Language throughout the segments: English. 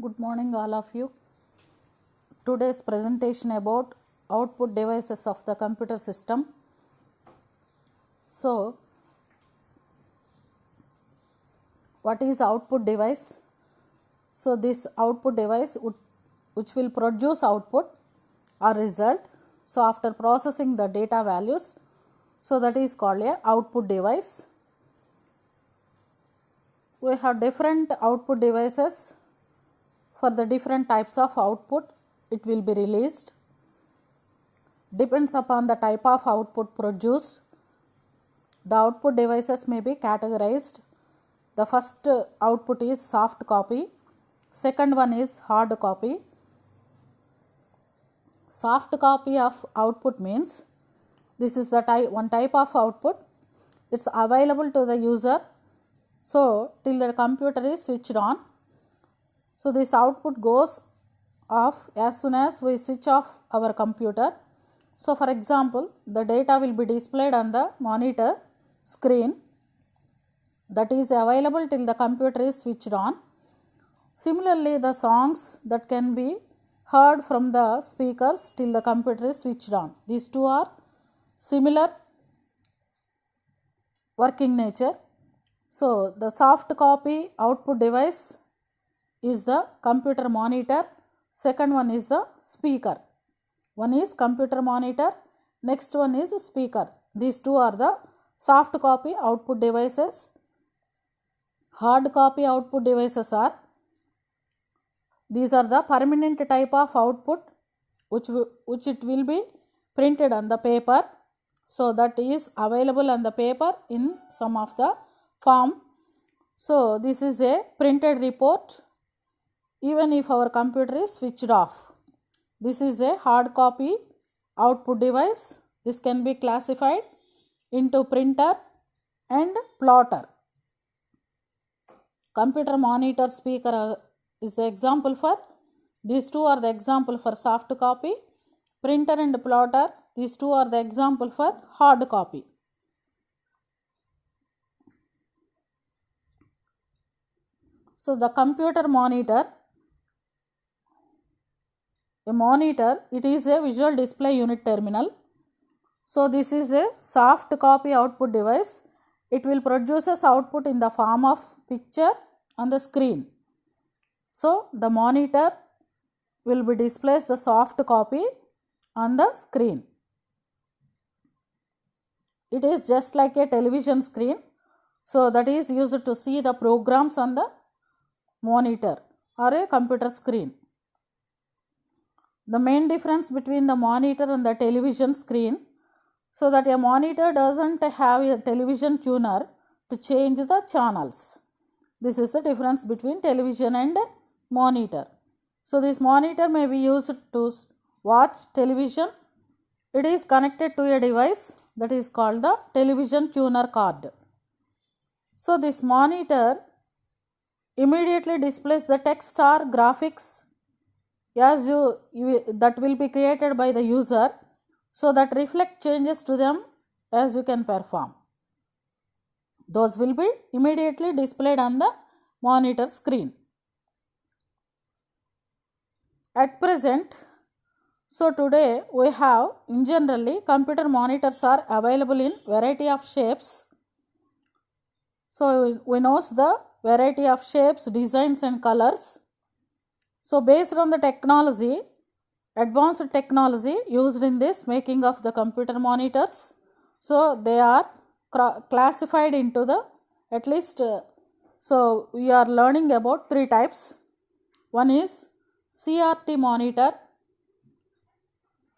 Good morning all of you. Today's presentation about output devices of the computer system. So, what is output device? So, this output device which will produce output or result. So, after processing the data values, so that is called a output device. We have different output devices. For the different types of output, it will be released. Depends upon the type of output produced. The output devices may be categorized. The first output is soft copy. Second one is hard copy. Soft copy of output means this is the one type of output. It's available to the user. So, till the computer is switched on. So, this output goes off as soon as we switch off our computer. So, for example, the data will be displayed on the monitor screen that is available till the computer is switched on. Similarly, the songs that can be heard from the speakers till the computer is switched on. These two are similar working nature. So, the soft copy output device is the computer monitor, second one is the speaker. One is computer monitor, next one is speaker. These two are the soft copy output devices. Hard copy output devices are, these are the permanent type of output which it will be printed on the paper. So, that is available on the paper in some of the form. So, this is a printed report even if our computer is switched off. This is a hard copy output device. This can be classified into printer and plotter. Computer monitor speaker is the example for, these two are the example for soft copy. Printer and plotter, these two are the example for hard copy. So, the computer monitor, a monitor, it is a visual display unit terminal. So, this is a soft copy output device. It will produces output in the form of picture on the screen. So, the monitor will be displays the soft copy on the screen. It is just like a television screen. So, that is used to see the programs on the monitor or a computer screen. The main difference between the monitor and the television screen, so that a monitor doesn't have a television tuner to change the channels. This is the difference between television and monitor. So, this monitor may be used to watch television. It is connected to a device that is called the television tuner card. So, this monitor immediately displays the text or graphics as that will be created by the user, so that reflect changes to them as you can perform. Those will be immediately displayed on the monitor screen. At present, so today we have in generally computer monitors are available in variety of shapes. So, we know the variety of shapes, designs and colors. So, based on the technology, advanced technology used in this making of the computer monitors, so they are classified into the at least, so we are learning about three types. One is CRT monitor,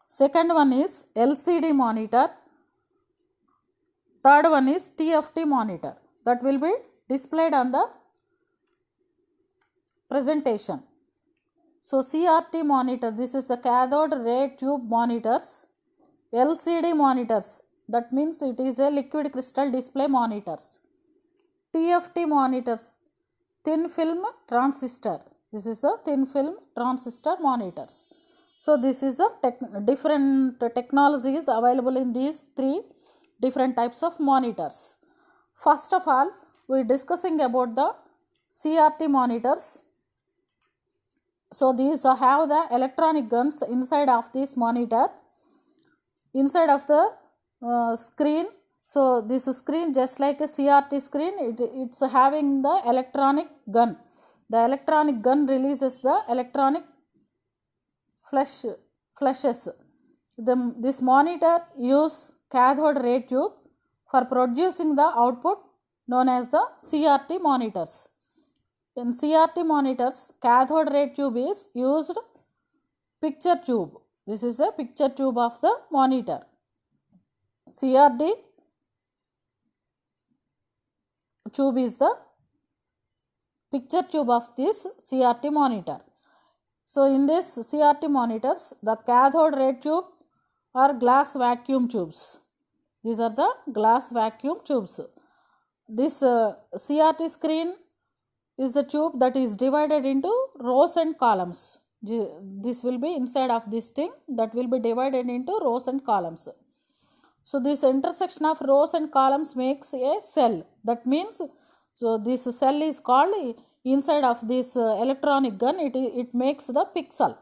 second one is LCD monitor, third one is TFT monitor that will be displayed on the presentation. So, CRT monitor, this is the cathode ray tube monitors. LCD monitors, that means it is a liquid crystal display monitors. TFT monitors, thin film transistor. This is the thin film transistor monitors. So, this is the different technologies available in these three different types of monitors. First of all, we are discussing about the CRT monitors. So these have the electronic guns inside of this monitor, inside of the screen. So this screen, just like a CRT screen, it's having the electronic gun. The electronic gun releases the electronic flashes. This monitor use cathode ray tube for producing the output known as the CRT monitors. In CRT monitors, cathode ray tube is used picture tube. This is a picture tube of the monitor. CRT tube is the picture tube of this CRT monitor. So in this CRT monitors, the cathode ray tube are glass vacuum tubes. These are the glass vacuum tubes. This CRT screen is the tube that is divided into rows and columns. This will be inside of this thing that will be divided into rows and columns. So this intersection of rows and columns makes a cell. That means, so this cell is called, inside of this electronic gun, it makes the pixel.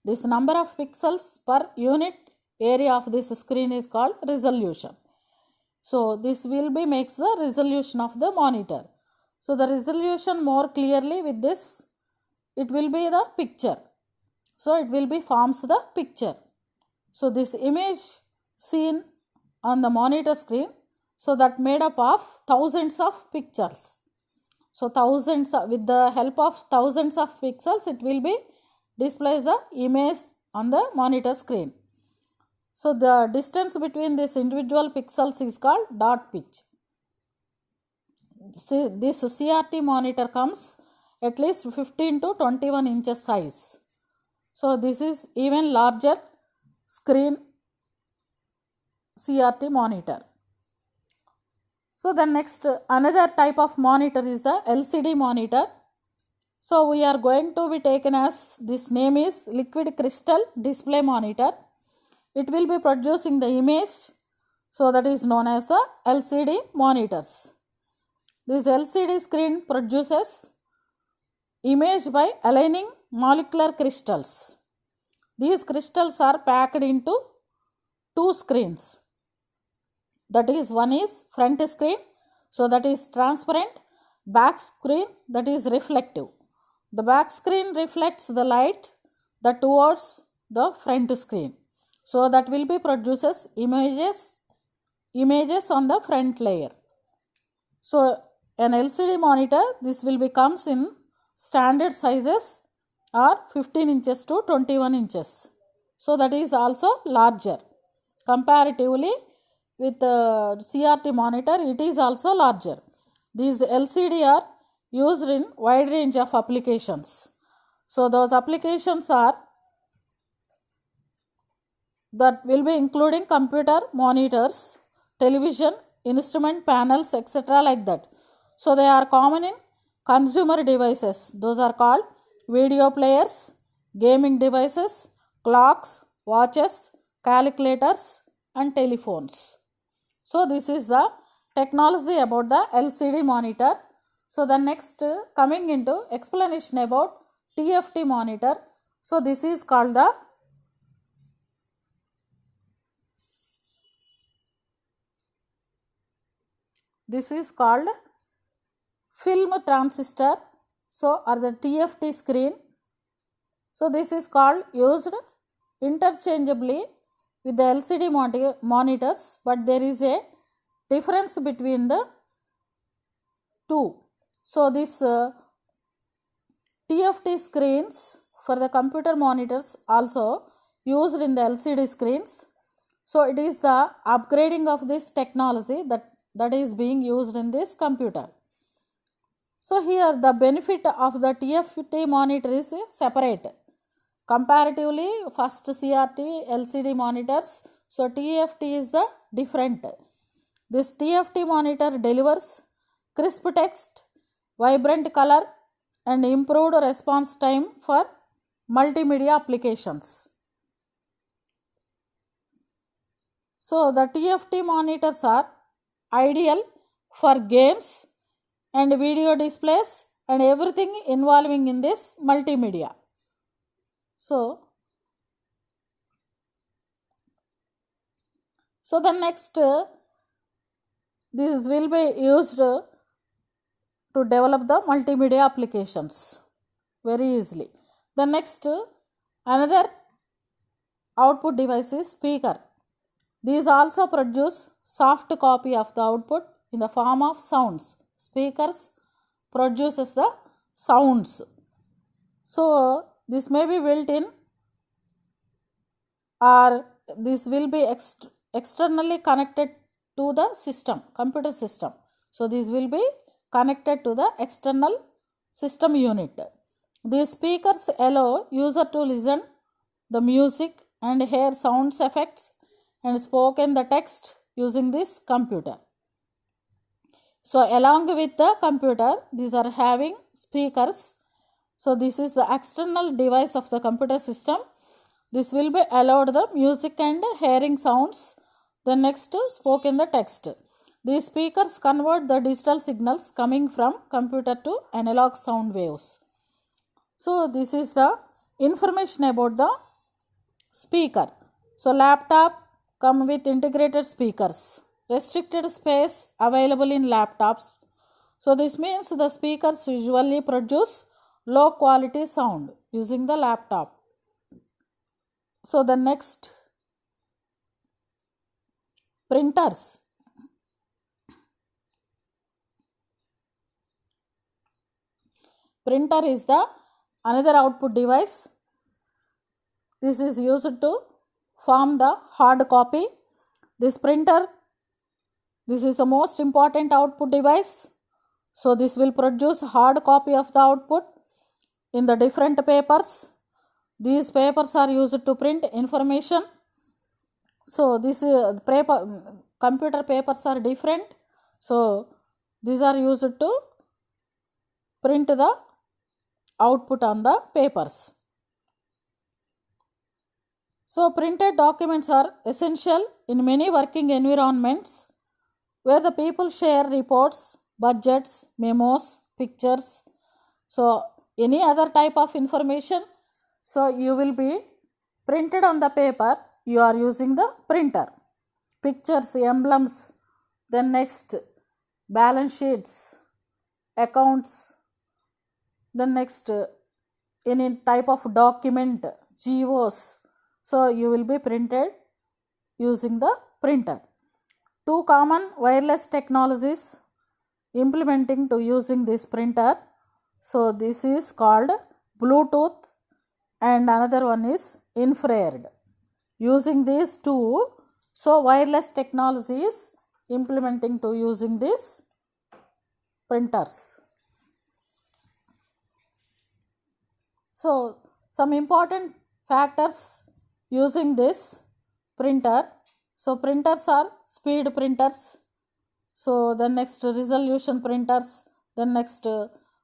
This number of pixels per unit area of this screen is called resolution. So this will be makes the resolution of the monitor. So the resolution more clearly with this, it will be the picture. So it will be forms the picture. So this image seen on the monitor screen, so that made up of thousands of pictures. So thousands, with the help of thousands of pixels, it will be displays the image on the monitor screen. So the distance between these individual pixels is called dot pitch. See, this CRT monitor comes at least 15 to 21 inches size. So this is even larger screen CRT monitor. So the next, another type of monitor is the LCD monitor. So we are going to be taken as, this name is liquid crystal display monitor. It will be producing the image, so that is known as the LCD monitors. This LCD screen produces image by aligning molecular crystals. These crystals are packed into two screens. That is, one is front screen, so that is transparent, back screen, that is reflective. The back screen reflects the light that towards the front screen. So that will be produces images on the front layer. So an LCD monitor, this will be comes in standard sizes are 15 inches to 21 inches. So that is also larger. Comparatively with the CRT monitor, it is also larger. These LCD are used in wide range of applications. So those applications are, that will be including computer monitors, television, instrument panels, etc. like that. So they are common in consumer devices. Those are called video players, gaming devices, clocks, watches, calculators and telephones. So this is the technology about the LCD monitor. So the next, coming into explanation about TFT monitor. So this is called the film transistor, so or the TFT screen. So this is called used interchangeably with the LCD monitors, but there is a difference between the two. So this TFT screens for the computer monitors also used in the LCD screens. So it is the upgrading of this technology that is being used in this computer. So here the benefit of the TFT monitor is separate. Comparatively, first CRT, LCD monitors, so TFT is the different. This TFT monitor delivers crisp text, vibrant color and improved response time for multimedia applications. So the TFT monitors are ideal for games and video displays and everything involving in this multimedia. So the next this will be used to develop the multimedia applications very easily. The next another output device is speaker. These also produce soft copy of the output in the form of sounds. Speakers produces the sounds. So this may be built in or this will be externally connected to the system, computer system. So this will be connected to the external system unit. These speakers allow user to listen the music and hear sounds effects and spoken the text using this computer. So along with the computer, these are having speakers. So this is the external device of the computer system. This will be allowed the music and hearing sounds. The next spoken the text. These speakers convert the digital signals coming from computer to analog sound waves. So this is the information about the speaker. So laptop come with integrated speakers. Restricted space available in laptops. So this means the speakers usually produce low quality sound using the laptop. So the next, printers. Printer is the another output device. This is used to form the hard copy. This printer, this is the most important output device. So this will produce hard copy of the output in the different papers. These papers are used to print information. So this computer papers are different. So these are used to print the output on the papers. So printed documents are essential in many working environments where the people share reports, budgets, memos, pictures. So any other type of information, so you will be printed on the paper, you are using the printer. Pictures, emblems, then next balance sheets, accounts, then next any type of document, GOs. So you will be printed using the printer. Two common wireless technologies implementing to using this printer. So this is called Bluetooth and another one is infrared. Using these two, so wireless technology is implementing to using these printers. So some important factors using this printer. So printers are speed printers. So the next resolution printers. Then next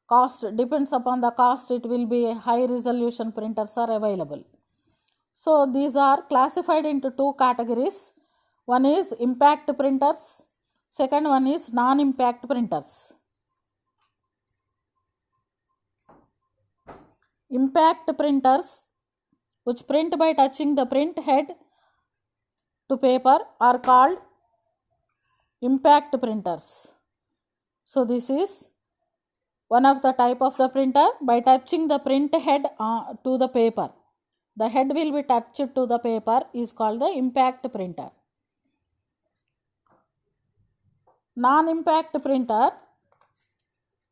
cost, depends upon the cost, it will be high resolution printers are available. So these are classified into two categories. One is impact printers, second one is non-impact printers. Impact printers, which print by touching the print head to paper, are called impact printers. So this is one of the type of the printer. By touching the print head to the paper, the head will be touched to the paper, is called the impact printer. Non-impact printer,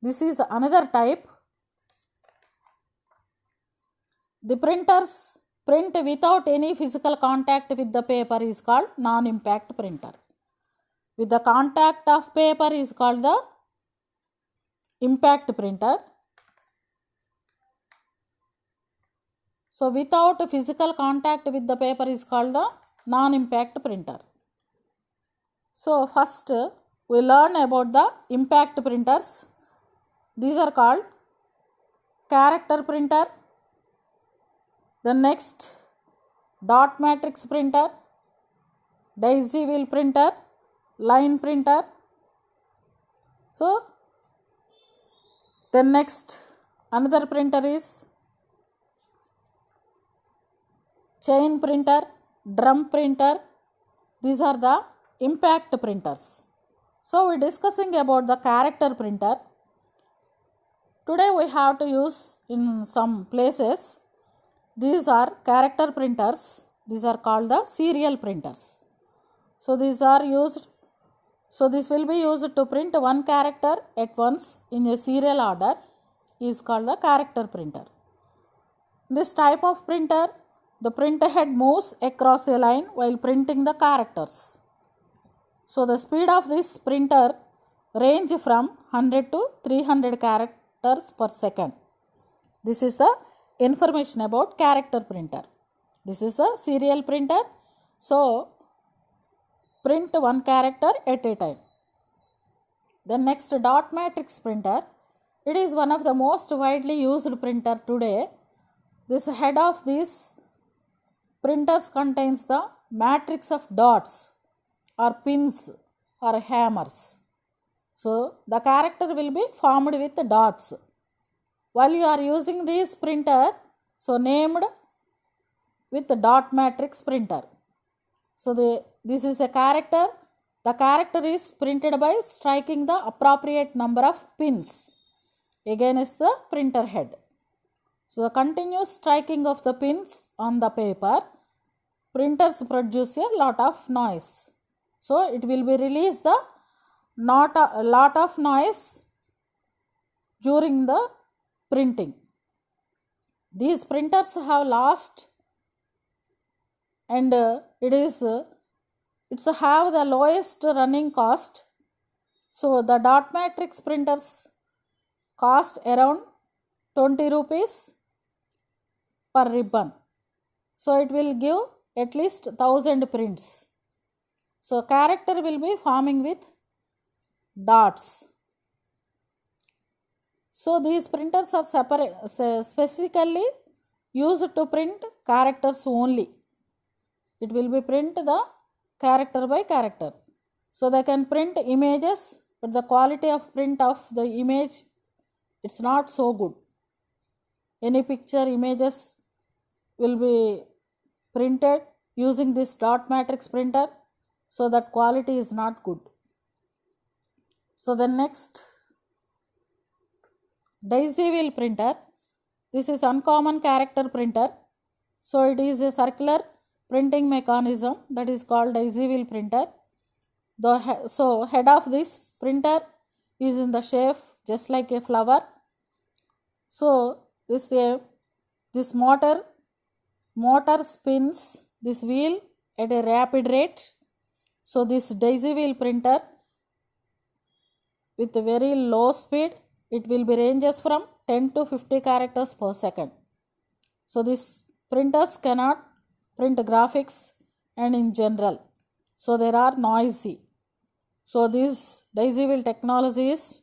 this is another type. The printers print without any physical contact with the paper is called non-impact printer. With the contact of paper is called the impact printer. So without physical contact with the paper is called the non-impact printer. So first we learn about the impact printers. These are called character printer. The next, dot matrix printer, daisy wheel printer, line printer. So Then next another printer is chain printer, drum printer. These are the impact printers. So we are discussing about the character printer. Today we have to use in some places. These are character printers. These are called the serial printers. So these are used. So this will be used to print one character at once in a serial order. Is called the character printer. This type of printer, the printer head moves across a line while printing the characters. So the speed of this printer range from 100 to 300 characters per second. This is the information about character printer. This is a serial printer. So print one character at a time. The next dot matrix printer. It is one of the most widely used printer today. This head of these printers contains the matrix of dots or pins or hammers. So the character will be formed with dots. While you are using this printer, so named with the dot matrix printer. So this is a character. The character is printed by striking the appropriate number of pins against the printer head. So the continuous striking of the pins on the paper, printers produce a lot of noise. So it will be released the lot of noise during the printing. These printers have lost and it's have the lowest running cost. So the dot matrix printers cost around 20 rupees per ribbon. So it will give at least 1000 prints. So character will be forming with dots. So these printers are specifically used to print characters only. It will be print the character by character. So they can print images, but the quality of print of the image, it's not so good. Any picture images will be printed using this dot matrix printer, so that quality is not good. So the next daisy wheel printer. This is uncommon character printer. So it is a circular printing mechanism that is called daisy wheel printer. So head of this printer is in the shape just like a flower. So this motor spins this wheel at a rapid rate. So this daisy wheel printer with a very low speed, it will be ranges from 10 to 50 characters per second. So these printers cannot print graphics and in general. So they are noisy. So this daisy wheel technology is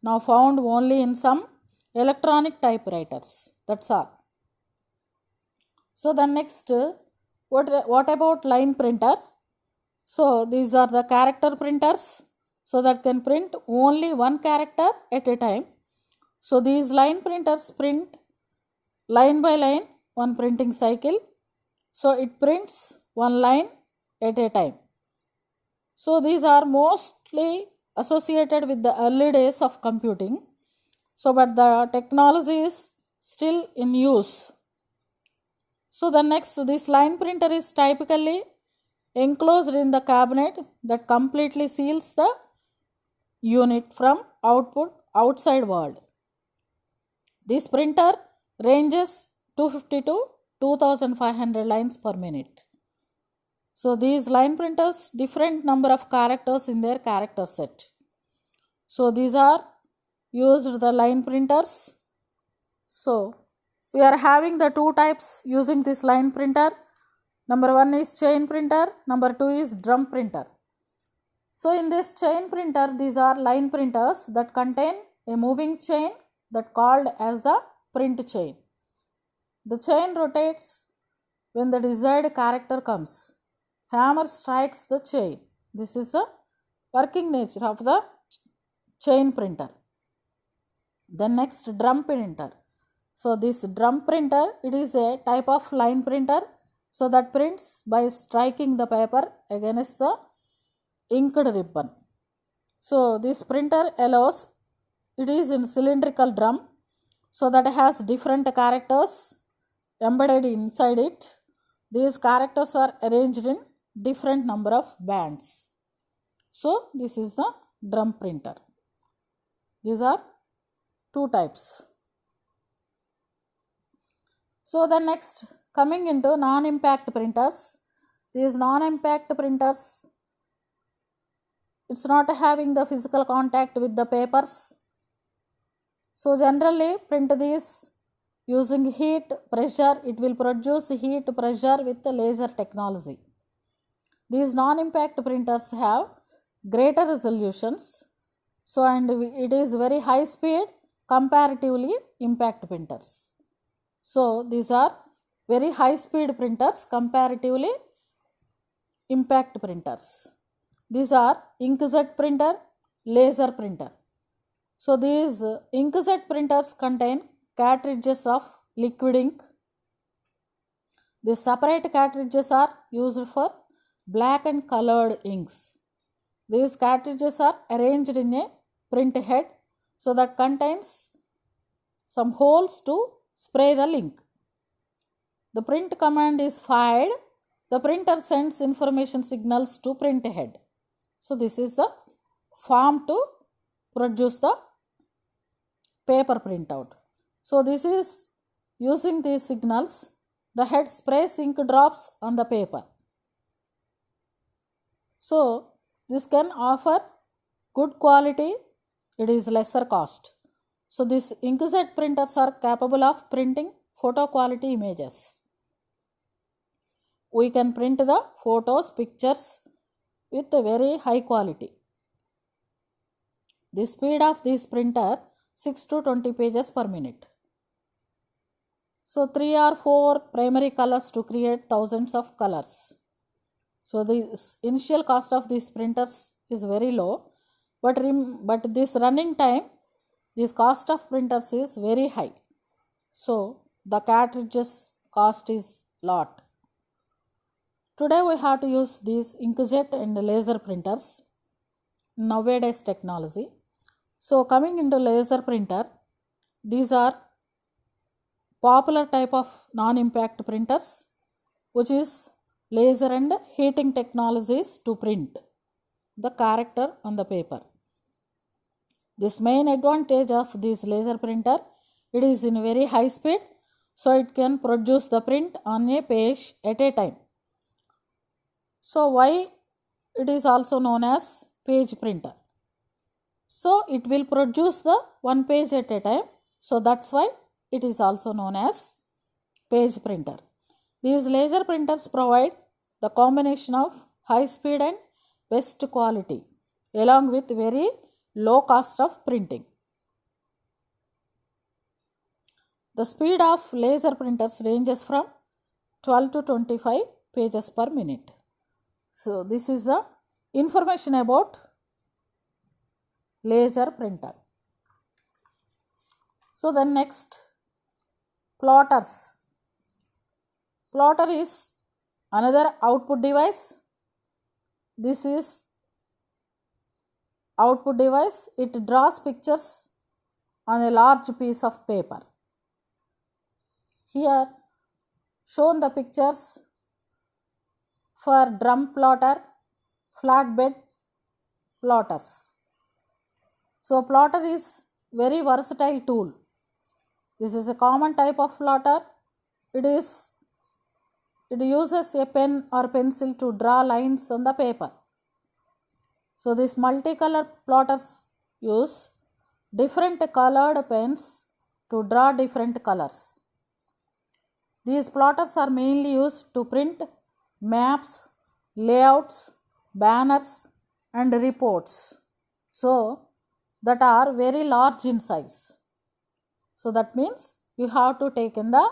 now found only in some electronic typewriters. That's all. So the next, what about line printer? So these are the character printers. So that can print only one character at a time. So these line printers print line by line, one printing cycle. So it prints one line at a time. So these are mostly associated with the early days of computing. So but the technology is still in use. So the next, this line printer is typically enclosed in the cabinet that completely seals the unit from outside world. This printer ranges 250 to 2500 lines per minute. So these line printers different number of characters in their character set. So these are used the line printers. So we are having the two types using this line printer. Number one is chain printer, number two is drum printer. So in this chain printer, these are line printers that contain a moving chain that called as the print chain. The chain rotates when the desired character comes. Hammer strikes the chain. This is the working nature of the chain printer. Then next, drum printer. So this drum printer, it is a type of line printer, so that prints by striking the paper against the inked ribbon. So this printer allows, it is in cylindrical drum, so that it has different characters embedded inside it. These characters are arranged in different number of bands. So this is the drum printer. These are two types. So then next, coming into non-impact printers. These non-impact printers, it's not having the physical contact with the papers. So generally print these using heat, pressure. It will produce heat, pressure with the laser technology. These non-impact printers have greater resolutions. So and it is very high speed comparatively impact printers. So these are very high speed printers comparatively impact printers. These are inkjet printer, laser printer. So these inkjet printers contain cartridges of liquid ink. These separate cartridges are used for black and colored inks. These cartridges are arranged in a print head, so that contains some holes to spray the ink. The print command is fired. The printer sends information signals to print head. So this is the form to produce the paper printout. So this is using these signals, the head sprays ink drops on the paper. So this can offer good quality, it is lesser cost. So these inkjet printers are capable of printing photo quality images. We can print the photos, pictures with a very high quality. The speed of this printer 6 to 20 pages per minute. So 3 or 4 primary colors to create thousands of colors. So the initial cost of these printers is very low, but this running time, this cost of printers is very high. So the cartridges cost is lot. Today we have to use these inkjet and laser printers, nowadays technology. So coming into laser printer, these are popular type of non-impact printers, which is laser and heating technologies to print the character on the paper. This main advantage of this laser printer, it is in very high speed, so it can produce the print on a page at a time. So why it is also known as page printer? So it will produce the one page at a time, so that's why it is also known as page printer. These laser printers provide the combination of high speed and best quality along with very low cost of printing. The speed of laser printers ranges from 12 to 25 pages per minute. So this is the information about laser printer. So then next, plotters. Plotter is another output device. This is output device. It draws pictures on a large piece of paper. Here shown the pictures for drum plotter, flatbed plotters. So plotter is very versatile tool. This is a common type of plotter. It uses a pen or pencil to draw lines on the paper. So these multicolor plotters use different colored pens to draw different colors. These plotters are mainly used to print maps, layouts, banners and reports, so that are very large in size. So that means you have to take in the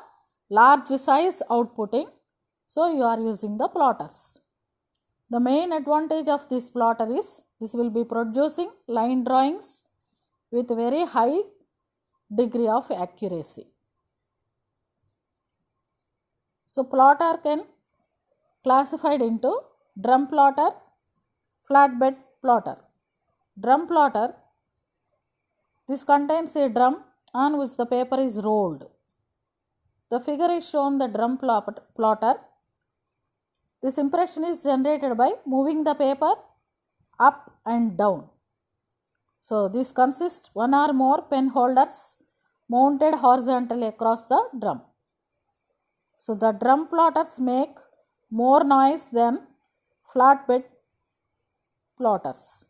large size outputting, so you are using the plotters. The main advantage of this plotter is this will be producing line drawings with very high degree of accuracy. So plotter can classified into drum plotter, flatbed plotter. Drum plotter, this contains a drum on which the paper is rolled. The figure is shown the drum plotter. This impression is generated by moving the paper up and down. So this consists one or more pen holders mounted horizontally across the drum. So the drum plotters make more noise than flatbed plotters.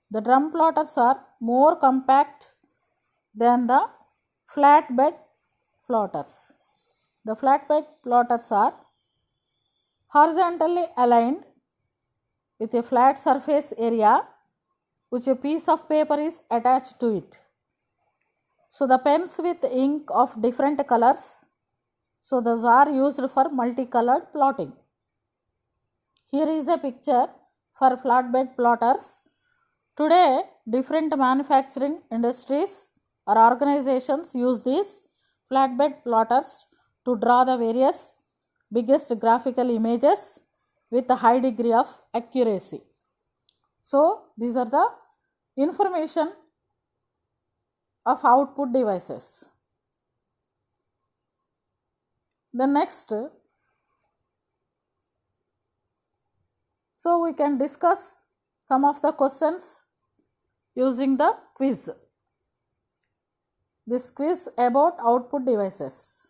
The drum plotters are more compact than the flatbed plotters. The flatbed plotters are horizontally aligned with a flat surface area which a piece of paper is attached to it. So the pens with ink of different colors, so those are used for multicolored plotting. Here is a picture for flatbed plotters. Today, different manufacturing industries or organizations use these flatbed plotters to draw the various biggest graphical images with a high degree of accuracy. So, these are the information of output devices. The next, so we can discuss some of the questions using the quiz. This quiz about output devices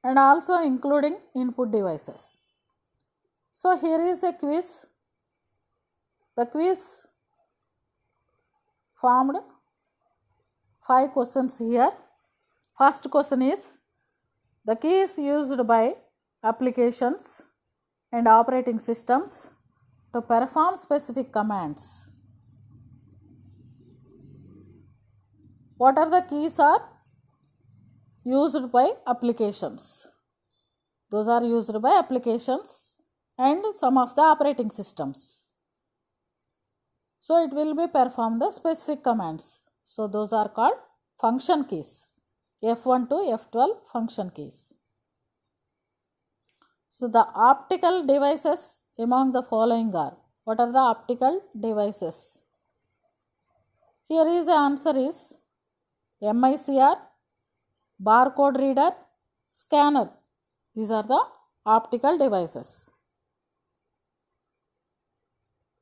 and also including input devices. So here is a quiz. The quiz formed 5 questions here. First question is, the key is used by applications and operating systems to perform specific commands. What are the keys are used by applications? Those are used by applications and some of the operating systems. So it will be perform the specific commands. So those are called function keys. F1 to F12 function keys. So the optical devices among the following are, what are the optical devices? Here is the answer is MICR, barcode reader, scanner. These are the optical devices.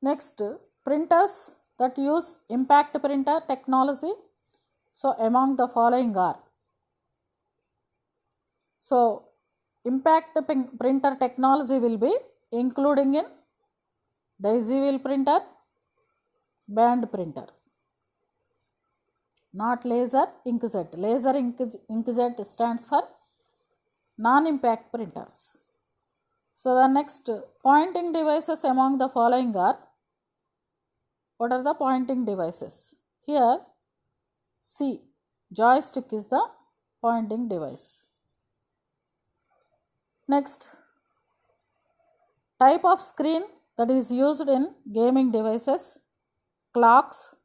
Next, printers that use impact printer technology. So among the following are, so impact printer technology will be including in daisy wheel printer, band printer, not laser inkjet. Laser inkjet stands for non-impact printers. So the next, pointing devices among the following are, what are the pointing devices? Here C, joystick is the pointing device. Next, type of screen that is used in gaming devices, clocks,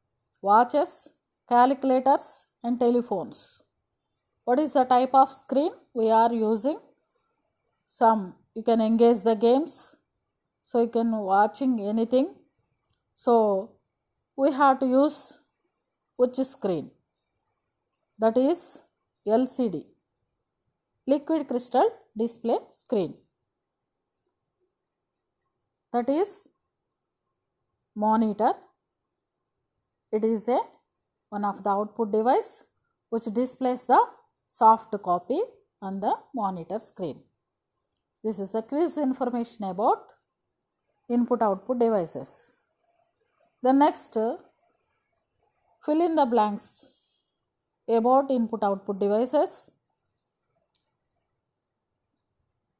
watches, calculators and telephones. What is the type of screen we are using? Some you can engage the games, so you can watching anything. So we have to use which screen? That is LCD, liquid crystal display screen. That is monitor. It is one of the output device which displays the soft copy on the monitor screen. This is the quiz information about input output devices. The next, fill in the blanks about input output devices.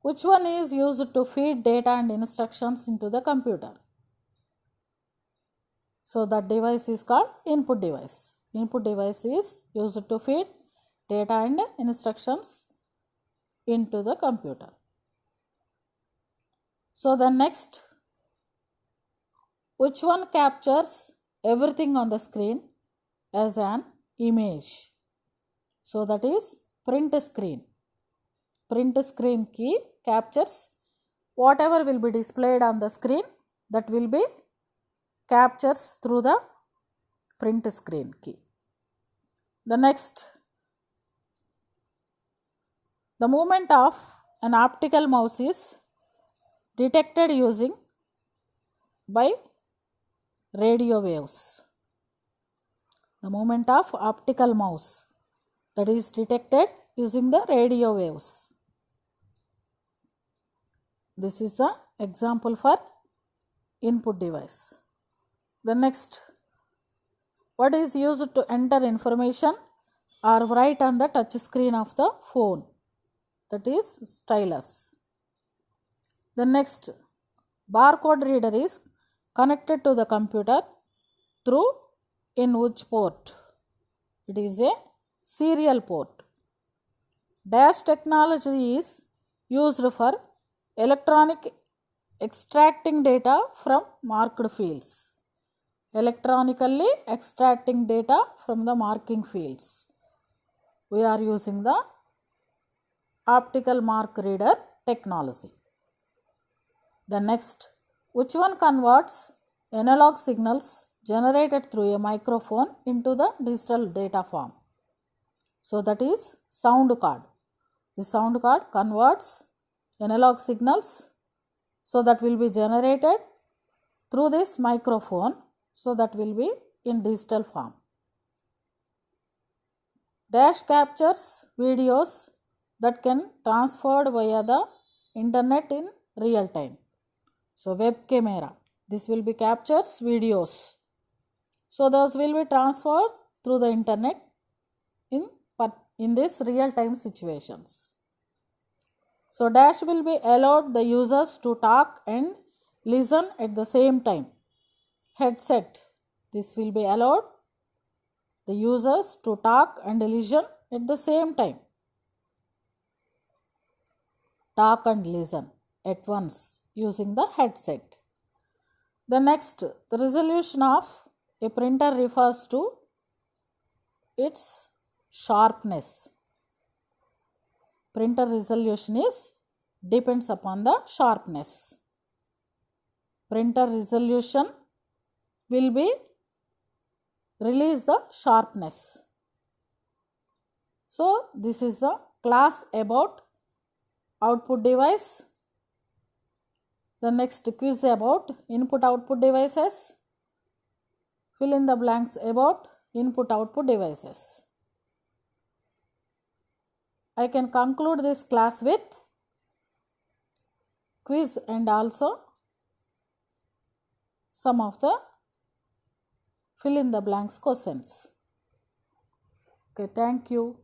Which one is used to feed data and instructions into the computer? So that device is called input device. Input device is used to feed data and instructions into the computer. So the next, which one captures everything on the screen as an image. So that is print screen. Print screen key captures whatever will be displayed on the screen, that will be captures through the print screen key. The next, the movement of an optical mouse is detected using by radio waves. The movement of optical mouse, that is detected using the radio waves. This is the example for input device. The next, what is used to enter information or write on the touch screen of the phone, that is stylus. The next, barcode reader is connected to the computer through in which port? It is a serial port. Dash technology is used for electronic extracting data from marked fields. Electronically extracting data from the marking fields. We are using the optical mark reader technology. The next, which one converts analog signals generated through a microphone into the digital data form? So that is sound card. The sound card converts analog signals, so that will be generated through this microphone, so that will be in digital form. Dash captures videos that can transferred via the internet in real time. So web camera, this will be captures videos, so those will be transferred through the internet in this real time situations. So dash will be allowed the users to talk and listen at the same time. Headset, this will be allowed the users to talk and listen at the same time. Talk and listen at once using the headset. The next, the resolution of a printer refers to its sharpness. Printer resolution is depends upon the sharpness. Printer resolution will be release the sharpness. So this is the class about output device. The next quiz about input output devices. Fill in the blanks about input output devices. I can conclude this class with quiz and also some of the fill in the blanks questions. Okay, thank you.